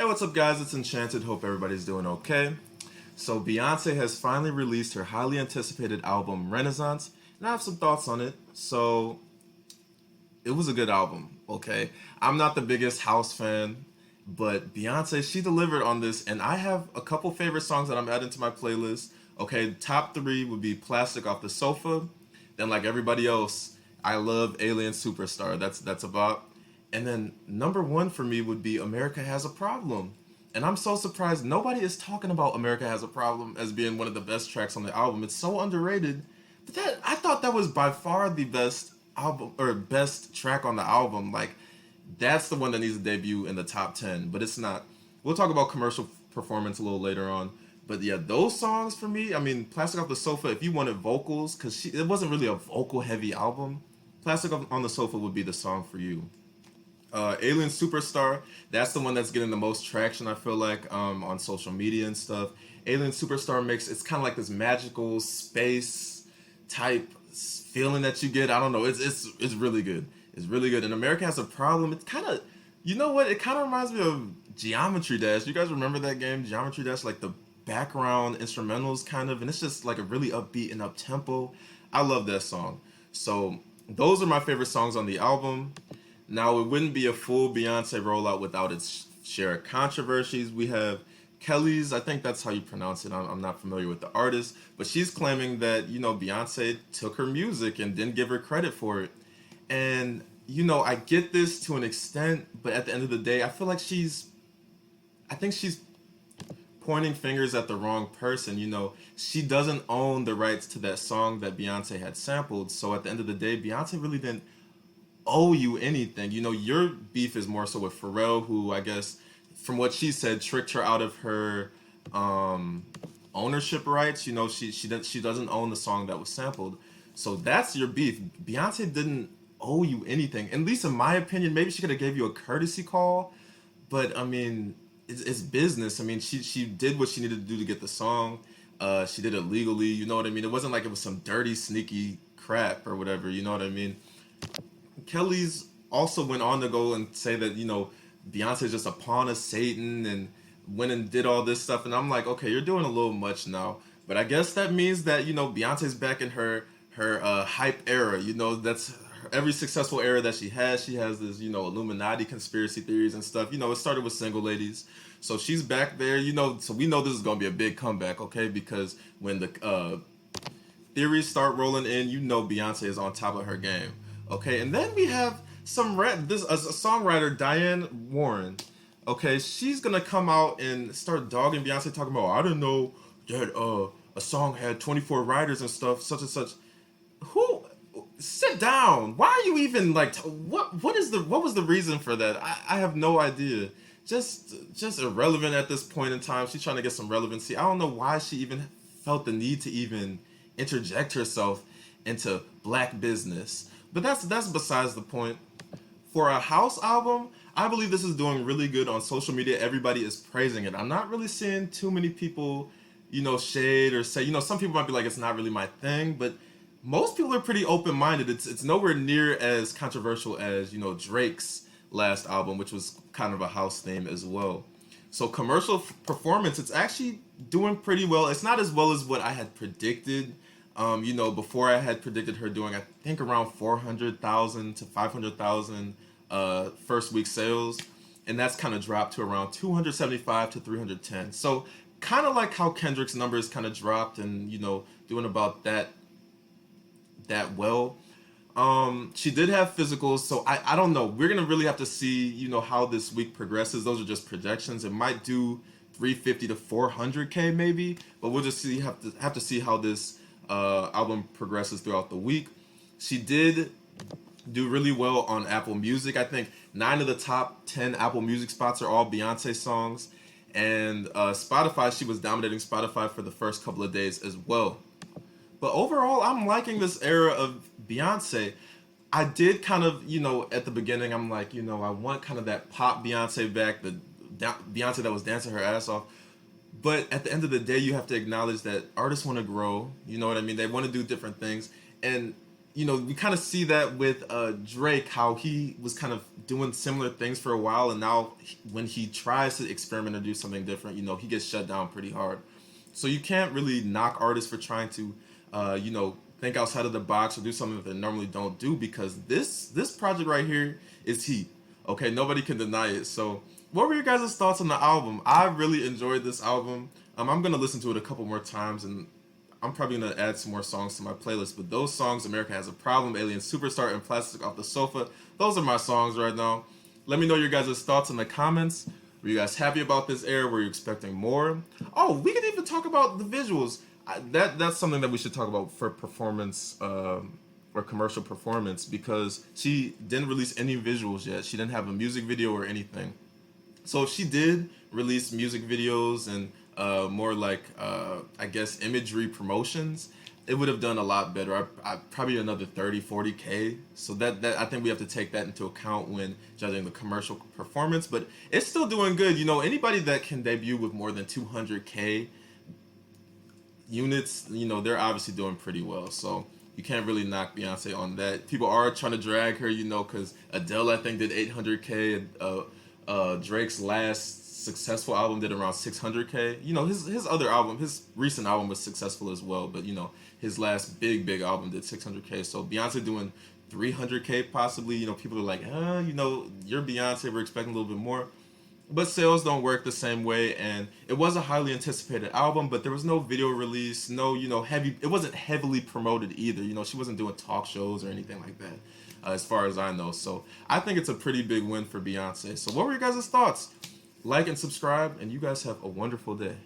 Hey, what's up, guys? It's Enchanted. Hope everybody's doing okay. So, Beyonce has finally released her highly anticipated album, Renaissance, and I have some thoughts on it. So, it was a good album, okay? I'm not the biggest house fan, but Beyonce, she delivered on this, and I have a couple favorite songs that I'm adding to my playlist. Okay, top three would be Plastic Off the Sofa. Then, like everybody else, I love Alien Superstar. That's about. And then number one for me would be America Has a Problem. And I'm so surprised nobody is talking about America Has a Problem as being one of the best tracks on the album. It's so underrated. But that I thought that was by far the best album or best track on the album. Like that's the one that needs to debut in the top 10, but it's not. We'll talk about commercial performance a little later on. But yeah, those songs for me, I mean, Plastic Off the Sofa, if you wanted vocals, because it wasn't really a vocal heavy album, Plastic on the Sofa would be the song for you. Alien Superstar, that's the one that's getting the most traction, I feel like, on social media and stuff. Alien Superstar makes it's kind of like this magical space type feeling that you get. I don't know. It's really good. It's really good. And America Has a Problem. It's kind of, you know what? It kind of reminds me of Geometry Dash. You guys remember that game, Geometry Dash? Like the background instrumentals, kind of, and it's just like a really upbeat and up tempo. I love that song. So those are my favorite songs on the album. Now, it wouldn't be a full Beyonce rollout without its share of controversies. We have Kelly's, I think that's how you pronounce it. I'm not familiar with the artist, but she's claiming that, Beyonce took her music and didn't give her credit for it. And, I get this to an extent, but at the end of the day, I feel like I think she's pointing fingers at the wrong person. She doesn't own the rights to that song that Beyonce had sampled. So at the end of the day, Beyonce really didn't owe you anything. Your beef is more so with Pharrell, who I guess, from what she said, tricked her out of her ownership rights. She doesn't own the song that was sampled. So that's your beef. Beyonce didn't owe you anything. At least in my opinion, maybe she could have gave you a courtesy call, but I mean, it's business. I mean, she did what she needed to do to get the song. She did it legally. You know what I mean? It wasn't like it was some dirty, sneaky crap or whatever. You know what I mean? Kelly's also went on to go and say that, Beyonce's just a pawn of Satan and went and did all this stuff. And I'm like, okay, you're doing a little much now. But I guess that means that, Beyonce's back in her hype era. That's every successful era that she has. She has this, Illuminati conspiracy theories and stuff. It started with single ladies. So she's back there, so we know this is going to be a big comeback, okay? Because when the theories start rolling in, Beyonce is on top of her game. Okay, and then we have a songwriter, Diane Warren. Okay, she's gonna come out and start dogging Beyonce, talking about, I didn't know that a song had 24 writers and stuff, such and such. Who? Sit down. Why are you even like? What was the reason for that? I have no idea. Just irrelevant at this point in time. She's trying to get some relevancy. I don't know why she even felt the need to even interject herself into black business. But that's besides the point. For a house album, I believe this is doing really good on social media. Everybody is praising it. I'm not really seeing too many people, shade or say, some people might be like, it's not really my thing, but most people are pretty open-minded. It's nowhere near as controversial as, Drake's last album, which was kind of a house theme as well. So commercial performance, it's actually doing pretty well. It's not as well as what I had predicted. Before I had predicted her doing, I think, around 400,000 to 500,000 first week sales, and that's kind of dropped to around 275 to 310. So kind of like how Kendrick's numbers kind of dropped, and doing about that well. She did have physicals, so I don't know. We're gonna really have to see how this week progresses. Those are just projections. It might do 350 to 400K maybe, but we'll just see. Have to see how this album progresses throughout the week. She did do really well on Apple Music. I think 9 of the top 10 Apple Music spots are all Beyonce songs. And Spotify, she was dominating Spotify for the first couple of days as well. But overall, I'm liking this era of Beyonce. I did kind of, at the beginning, I'm like, I want kind of that pop Beyonce back, the Beyonce that was dancing her ass off. But at the end of the day, you have to acknowledge that artists want to grow. You know what I mean? They want to do different things. And we kind of see that with Drake, how he was kind of doing similar things for a while, and now when he tries to experiment or do something different, he gets shut down pretty hard. So you can't really knock artists for trying to, think outside of the box or do something that they normally don't do, because this project right here is heat. Okay, nobody can deny it. So, what were your guys' thoughts on the album? I really enjoyed this album. I'm gonna listen to it a couple more times, and I'm probably gonna add some more songs to my playlist. But those songs, "America Has a Problem," "Alien Superstar," and "Plastic Off the Sofa," those are my songs right now. Let me know your guys' thoughts in the comments. Were you guys happy about this era? Were you expecting more? Oh, we could even talk about the visuals. That's something that we should talk about for performance or commercial performance, because she didn't release any visuals yet. She didn't have a music video or anything. So if she did release music videos and more like I guess imagery promotions, it would have done a lot better. Probably another 30, 40K. So that I think we have to take that into account when judging the commercial performance. But it's still doing good. Anybody that can debut with more than 200K units, they're obviously doing pretty well. So you can't really knock Beyonce on that. People are trying to drag her, because Adele, I think, did 800K. Drake's last successful album did around 600K. His other album, his recent album was successful as well, but his last big album did 600K. So Beyonce doing 300K possibly. People are like, you're Beyonce, we're expecting a little bit more. But sales don't work the same way, and it was a highly anticipated album, but there was no video release, no, heavy. It wasn't heavily promoted either. She wasn't doing talk shows or anything like that, as far as I know. So I think it's a pretty big win for Beyonce. So what were your guys' thoughts? Like and subscribe, and you guys have a wonderful day.